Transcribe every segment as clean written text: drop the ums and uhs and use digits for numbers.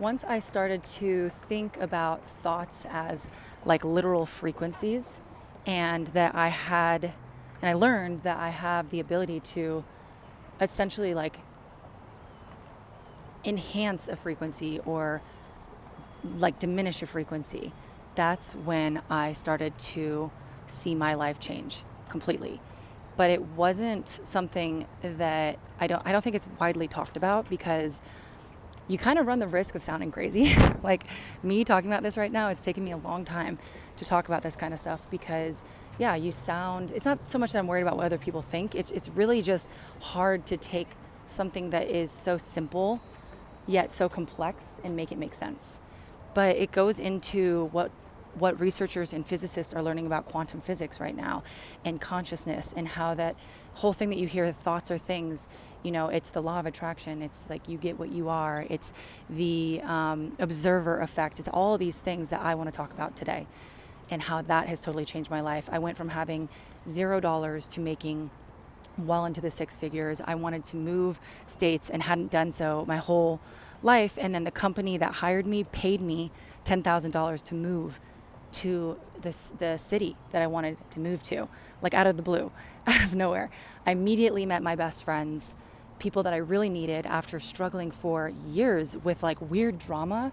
once I started to think about thoughts as like literal frequencies, and that I had, and I learned that I have the ability to essentially like enhance a frequency or like diminish a frequency, that's when I started to see my life change completely. But it wasn't something that I don't think it's widely talked about because you kind of run the risk of sounding crazy. Like me talking about this right now, it's taken me a long time to talk about this kind of stuff because yeah, it's not so much that I'm worried about what other people think. It's really just hard to take something that is so simple yet so complex and make it make sense. But it goes into what researchers and physicists are learning about quantum physics right now and consciousness and how that whole thing that you hear, thoughts are things, it's the law of attraction. It's like you get what you are. It's the observer effect. It's all these things that I want to talk about today and how that has totally changed my life. I went from having $0 to making well into the six figures. I wanted to move states and hadn't done so my whole life. And then the company that hired me paid me $10,000 to move to the city that I wanted to move to, like out of the blue, out of nowhere. I immediately met my best friends, people that I really needed after struggling for years with like weird drama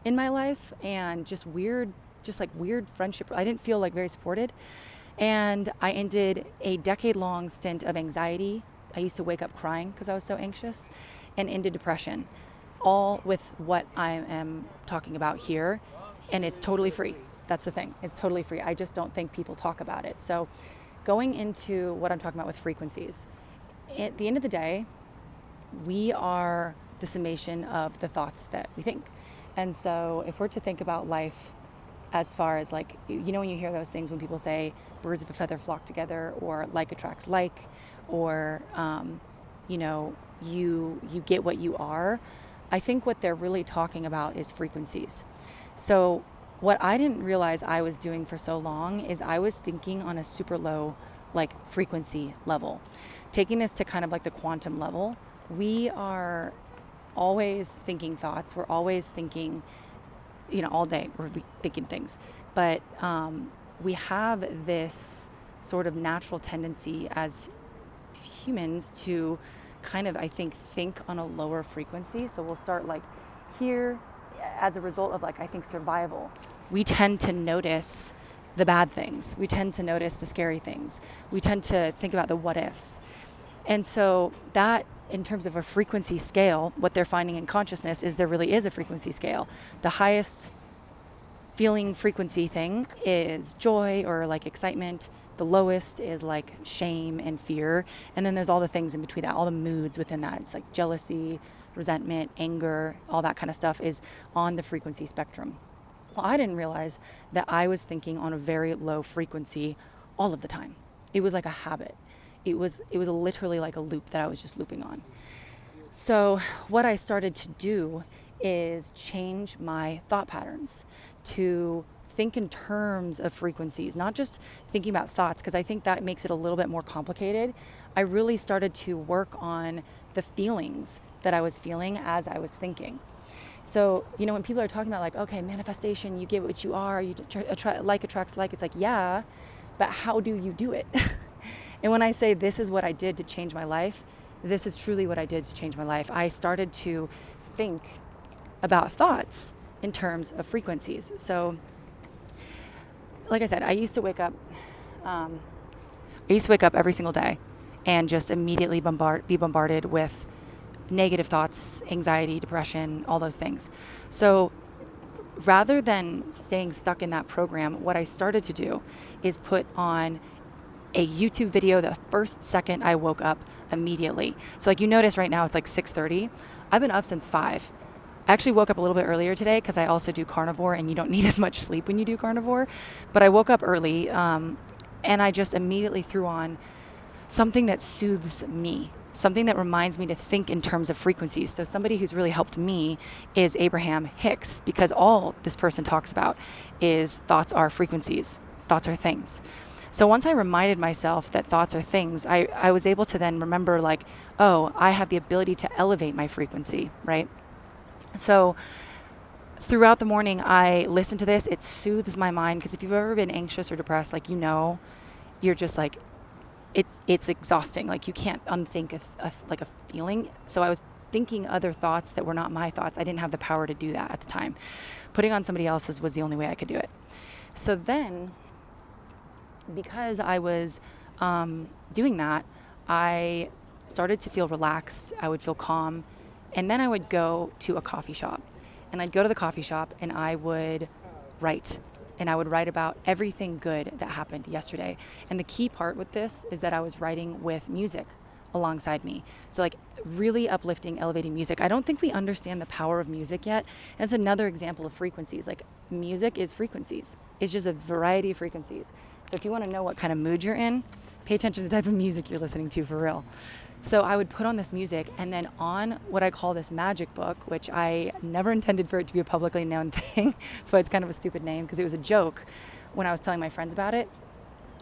in my life and just like weird friendship. I didn't feel like very supported. And I ended a decade-long stint of anxiety. I used to wake up crying because I was so anxious, and ended depression, all with what I am talking about here. And it's totally free. That's the thing. It's totally free. I just don't think people talk about it. So going into what I'm talking about with frequencies, at the end of the day, we are the summation of the thoughts that we think. And so if we're to think about life as far as like, when you hear those things when people say birds of a feather flock together, or like attracts like, or, you get what you are, I think what they're really talking about is frequencies. So what I didn't realize I was doing for so long is I was thinking on a super low like frequency level. Taking this to kind of like the quantum level, we are always thinking thoughts. We're always thinking, all day we're thinking things. But we have this sort of natural tendency as humans to kind of, I think on a lower frequency. So we'll start like here as a result of like, I think survival. We tend to notice the bad things. We tend to notice the scary things. We tend to think about the what ifs. And so that, in terms of a frequency scale, what they're finding in consciousness is there really is a frequency scale. The highest feeling frequency thing is joy or like excitement. The lowest is like shame and fear. And then there's all the things in between that, all the moods within that. It's like jealousy, resentment, anger, all that kind of stuff is on the frequency spectrum. Well, I didn't realize that I was thinking on a very low frequency all of the time. It was like a habit. It was literally like a loop that I was just looping on. So what I started to do is change my thought patterns to think in terms of frequencies, not just thinking about thoughts, because I think that makes it a little bit more complicated. I really started to work on the feelings that I was feeling as I was thinking. So, when people are talking about like, okay, manifestation, you get what you are, like attracts like, it's like, yeah, but how do you do it? And when I say this is what I did to change my life, this is truly what I did to change my life. I started to think about thoughts in terms of frequencies. So, like I said, I used to wake up every single day and just immediately be bombarded with negative thoughts, anxiety, depression, all those things. So rather than staying stuck in that program, what I started to do is put on a YouTube video the first second I woke up immediately. So like you notice right now it's like 6:30. I've been up since 5. I actually woke up a little bit earlier today because I also do carnivore, and you don't need as much sleep when you do carnivore. But I woke up early and I just immediately threw on something that soothes me, something that reminds me to think in terms of frequencies. So somebody who's really helped me is Abraham Hicks, because all this person talks about is thoughts are frequencies, thoughts are things. So once I reminded myself that thoughts are things, I was able to then remember I have the ability to elevate my frequency, right? So throughout the morning, I listen to this. It soothes my mind, because if you've ever been anxious or depressed, like, you're just like, it's exhausting. Like, you can't unthink like a feeling. So I was thinking other thoughts that were not my thoughts. I didn't have the power to do that at the time. Putting on somebody else's was the only way I could do it. So then, because I was doing that, I started to feel relaxed. I would feel calm. And then I would go to a coffee shop. And I'd go to the coffee shop and I would write. And I would write about everything good that happened yesterday. And the key part with this is that I was writing with music alongside me. So like really uplifting, elevating music. I don't think we understand the power of music yet. And it's another example of frequencies. Like, music is frequencies. It's just a variety of frequencies. So if you want to know what kind of mood you're in, pay attention to the type of music you're listening to, for real. So I would put on this music, and then on what I call this magic book, which I never intended for it to be a publicly known thing. That's why it's kind of a stupid name, because it was a joke when I was telling my friends about it.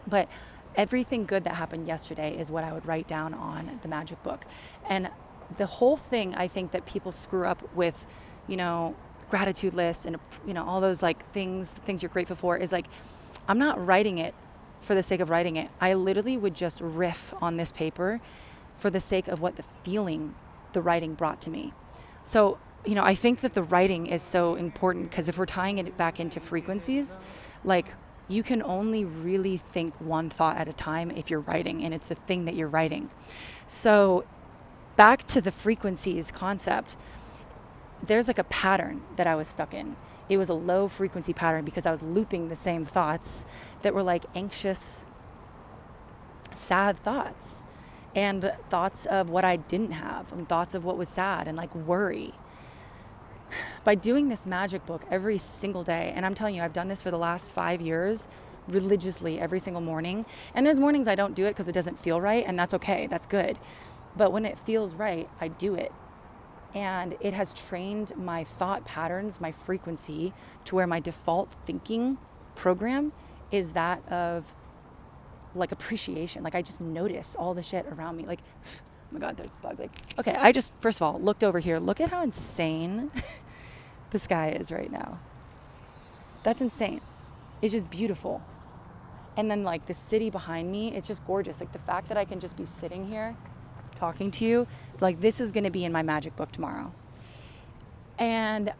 But everything good that happened yesterday is what I would write down on the magic book. And the whole thing, I think, that people screw up with, gratitude lists and, all those like things you're grateful for, is like, I'm not writing it for the sake of writing it. I literally would just riff on this paper for the sake of what the feeling the writing brought to me. So, I think that the writing is so important, because if we're tying it back into frequencies, like, you can only really think one thought at a time if you're writing, and it's the thing that you're writing. So back to the frequencies concept, there's like a pattern that I was stuck in. It was a low frequency pattern because I was looping the same thoughts that were like anxious, sad thoughts, and thoughts of what I didn't have, and thoughts of what was sad, and like worry. By doing this magic book every single day, and I'm telling you, I've done this for the last 5 years, religiously every single morning. And there's mornings I don't do it because it doesn't feel right, and that's okay, that's good. But when it feels right, I do it. And it has trained my thought patterns, my frequency, to where my default thinking program is that of like appreciation. Like, I just notice all the shit around me. Like, oh my God, there's a bug. Like, okay, I just, first of all, looked over here. Look at how insane the sky is right now. That's insane. It's just beautiful. And then like the city behind me, it's just gorgeous. Like, the fact that I can just be sitting here talking to you, like, this is going to be in my magic book tomorrow. And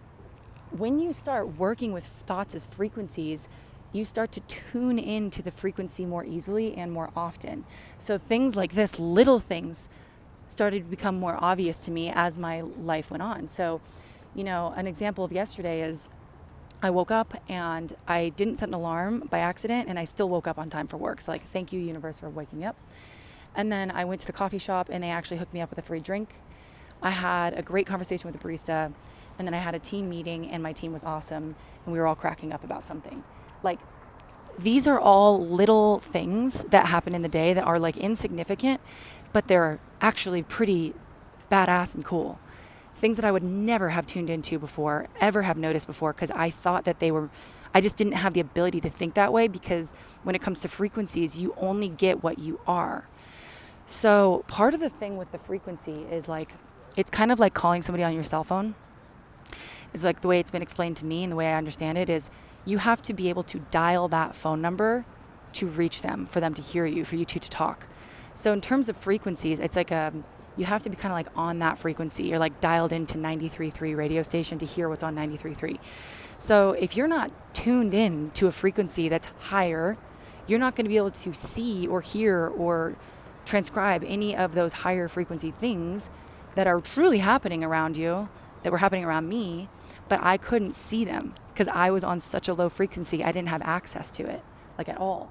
when you start working with thoughts as frequencies, you start to tune into the frequency more easily and more often. So things like this, little things, started to become more obvious to me as my life went on. So, an example of yesterday is I woke up and I didn't set an alarm by accident, and I still woke up on time for work. So like, thank you, universe, for waking me up. And then I went to the coffee shop and they actually hooked me up with a free drink. I had a great conversation with the barista, and then I had a team meeting, and my team was awesome, and we were all cracking up about something. Like, these are all little things that happen in the day that are like insignificant, but they're actually pretty badass and cool. Things that I would never have tuned into before, ever have noticed before, because I thought that I just didn't have the ability to think that way, because when it comes to frequencies, you only get what you are. So part of the thing with the frequency is like, it's kind of like calling somebody on your cell phone. It's like, the way it's been explained to me and the way I understand it is, you have to be able to dial that phone number to reach them, for them to hear you, for you two to talk. So in terms of frequencies, it's like you have to be kind of like on that frequency. You're like dialed into 93.3 radio station to hear what's on 93.3. So if you're not tuned in to a frequency that's higher, you're not going to be able to see or hear or transcribe any of those higher frequency things that are truly happening around you, that were happening around me, but I couldn't see them because I was on such a low frequency. I didn't have access to it, like, at all.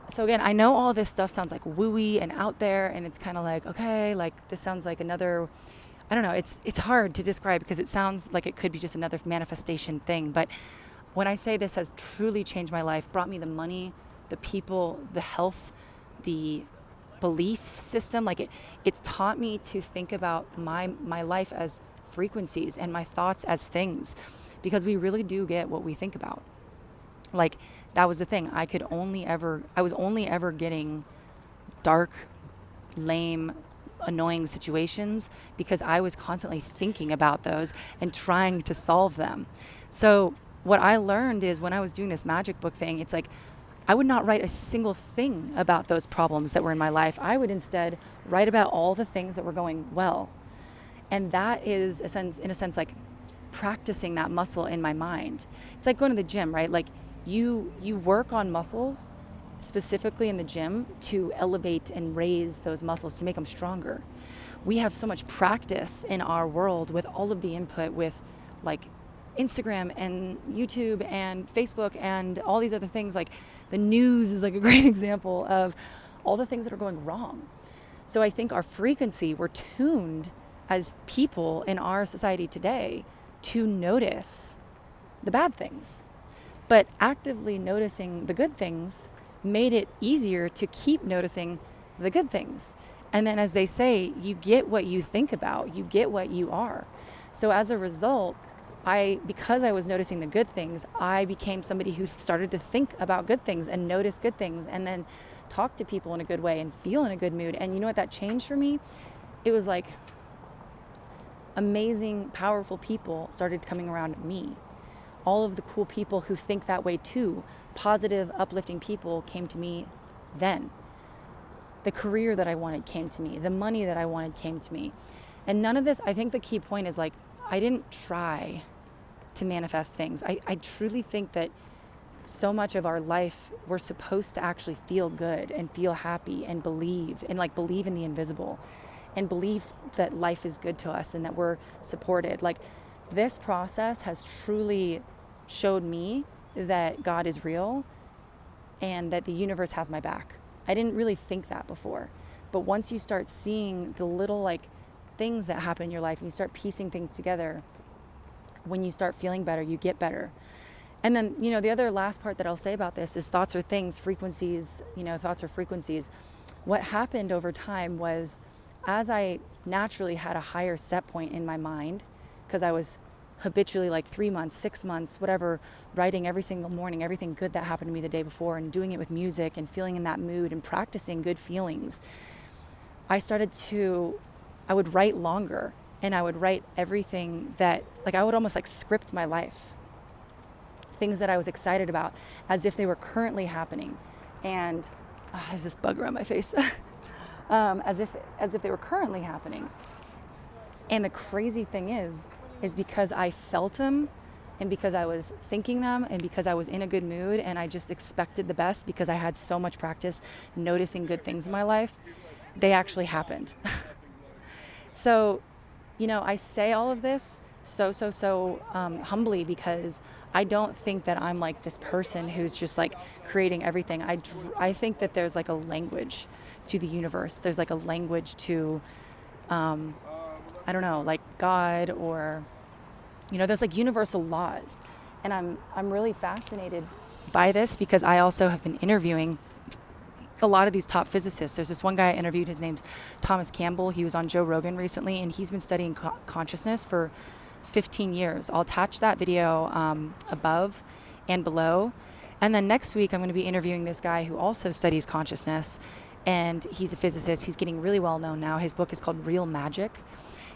So again, I know all this stuff sounds like wooey and out there, and it's kind of like, okay, like, this sounds like another, I don't know, it's hard to describe because it sounds like it could be just another manifestation thing. But when I say this has truly changed my life, brought me the money, the people, the health, the belief system, like it's taught me to think about my life as frequencies and my thoughts as things, because we really do get what we think about. Like, that was the thing. I was only ever getting dark, lame, annoying situations because I was constantly thinking about those and trying to solve them. So what I learned is when I was doing this magic book thing, it's like I would not write a single thing about those problems that were in my life. I would instead write about all the things that were going well. And that is, in a sense, like practicing that muscle in my mind. It's like going to the gym, right? Like you work on muscles specifically in the gym to elevate and raise those muscles to make them stronger. We have so much practice in our world with all of the input with like Instagram and YouTube and Facebook and all these other things. Like the news is like a great example of all the things that are going wrong. So I think our frequency, we're tuned as people in our society today to notice the bad things. But actively noticing the good things made it easier to keep noticing the good things. And then, as they say, you get what you think about, you get what you are. So as a result, because I was noticing the good things, I became somebody who started to think about good things and notice good things and then talk to people in a good way and feel in a good mood. And you know what that changed for me? It was like amazing, powerful people started coming around me. All of the cool people who think that way too, positive, uplifting people came to me then. The career that I wanted came to me. The money that I wanted came to me. And none of this, I think the key point is like, I didn't try to manifest things. I truly think that so much of our life, we're supposed to actually feel good and feel happy and believe in the invisible and believe that life is good to us and that we're supported. Like this process has truly showed me that God is real and that the universe has my back. I didn't really think that before. But once you start seeing the little like things that happen in your life and you start piecing things together, when you start feeling better, you get better. And then, the other last part that I'll say about this is thoughts are things, frequencies, thoughts are frequencies. What happened over time was as I naturally had a higher set point in my mind, because I was habitually like 3 months, 6 months, whatever, writing every single morning, everything good that happened to me the day before and doing it with music and feeling in that mood and practicing good feelings. I would write longer and I would write everything that, like I would almost like script my life. Things that I was excited about as if they were currently happening. And there's this bug around my face. As if they were currently happening. And the crazy thing is because I felt them and because I was thinking them and because I was in a good mood and I just expected the best because I had so much practice noticing good things in my life, they actually happened. So, I say all of this so humbly because I don't think that I'm like this person who's just like creating everything. I think that there's like a language to the universe. There's like a language to, I don't know, like God or, there's like universal laws. And I'm really fascinated by this because I also have been interviewing a lot of these top physicists. There's this one guy I interviewed, his name's Thomas Campbell. He was on Joe Rogan recently and he's been studying consciousness for 15 years. I'll attach that video above and below. And then next week, I'm going to be interviewing this guy who also studies consciousness. And he's a physicist. He's getting really well known now. His book is called Real Magic.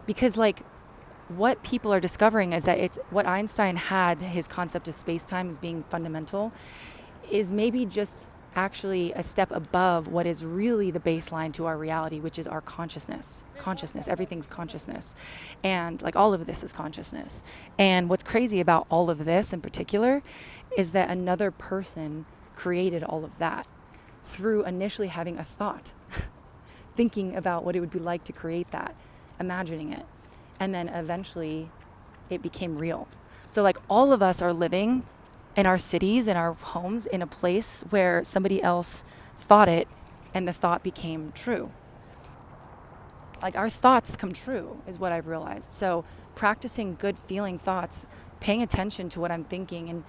Because like what people are discovering is that it's what Einstein had, his concept of space-time as being fundamental, is maybe just actually a step above what is really the baseline to our reality, which is our consciousness. Everything's consciousness. And like all of this is consciousness. And what's crazy about all of this in particular is that another person created all of that through initially having a thought, thinking about what it would be like to create that, imagining it. And then eventually it became real. So like all of us are living in our cities, in our homes, in a place where somebody else thought it and the thought became true. Like our thoughts come true is what I've realized. So practicing good feeling thoughts, paying attention to what I'm thinking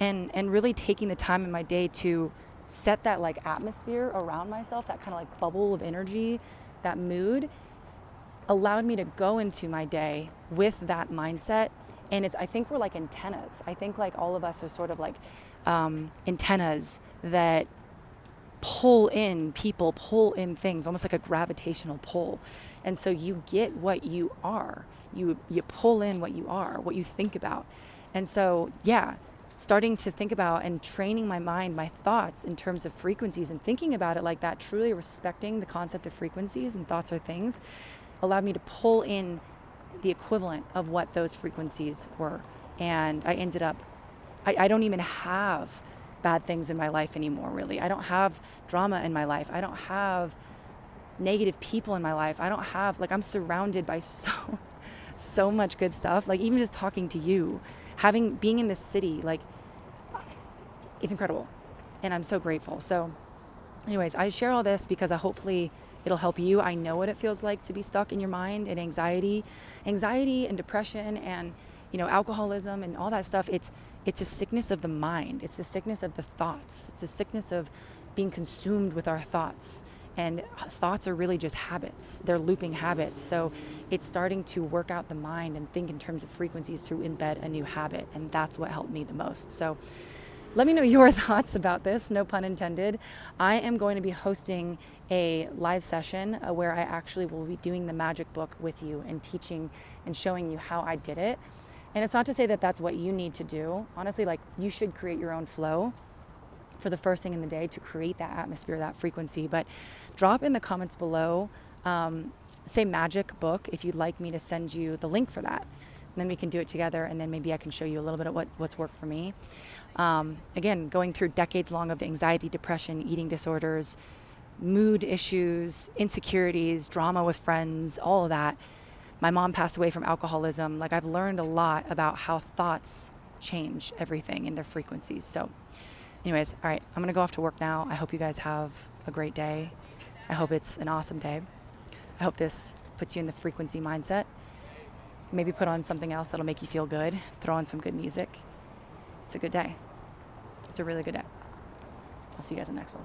and really taking the time in my day to set that like atmosphere around myself, that kind of like bubble of energy, that mood, allowed me to go into my day with that mindset. And I think we're like antennas. I think like all of us are sort of like antennas that pull in people, pull in things, almost like a gravitational pull. And so you get what you are. You pull in what you are, what you think about. And so, yeah, starting to think about and training my mind, my thoughts in terms of frequencies and thinking about it like that, truly respecting the concept of frequencies and thoughts are things, allowed me to pull in the equivalent of what those frequencies were. And I ended up, I don't even have bad things in my life anymore, really. I don't have drama in my life. I don't have negative people in my life. I don't have, like, I'm surrounded by so much good stuff. Like, even just talking to you, being in this city, like, it's incredible. And I'm so grateful. So anyways, I share all this because hopefully it'll help you. I know what it feels like to be stuck in your mind and anxiety and depression and, alcoholism and all that stuff. It's a sickness of the mind. It's the sickness of the thoughts. It's a sickness of being consumed with our thoughts. And thoughts are really just habits. They're looping habits. So it's starting to work out the mind and think in terms of frequencies to embed a new habit. And that's what helped me the most. So let me know your thoughts about this, no pun intended. I am going to be hosting a live session where I actually will be doing the magic book with you and teaching and showing you how I did it. And it's not to say that that's what you need to do. Honestly, like, you should create your own flow for the first thing in the day to create that atmosphere, that frequency. But drop in the comments below, say magic book, if you'd like me to send you the link for that. And then we can do it together, and then maybe I can show you a little bit of what's worked for me. Again, going through decades long of anxiety, depression, eating disorders, mood issues, insecurities, drama with friends, all of that. My mom passed away from alcoholism. Like, I've learned a lot about how thoughts change everything in their frequencies. So anyways, all right, I'm going to go off to work now. I hope you guys have a great day. I hope it's an awesome day. I hope this puts you in the frequency mindset. Maybe put on something else that'll make you feel good. Throw on some good music. It's a good day. It's a really good day. I'll see you guys in the next one.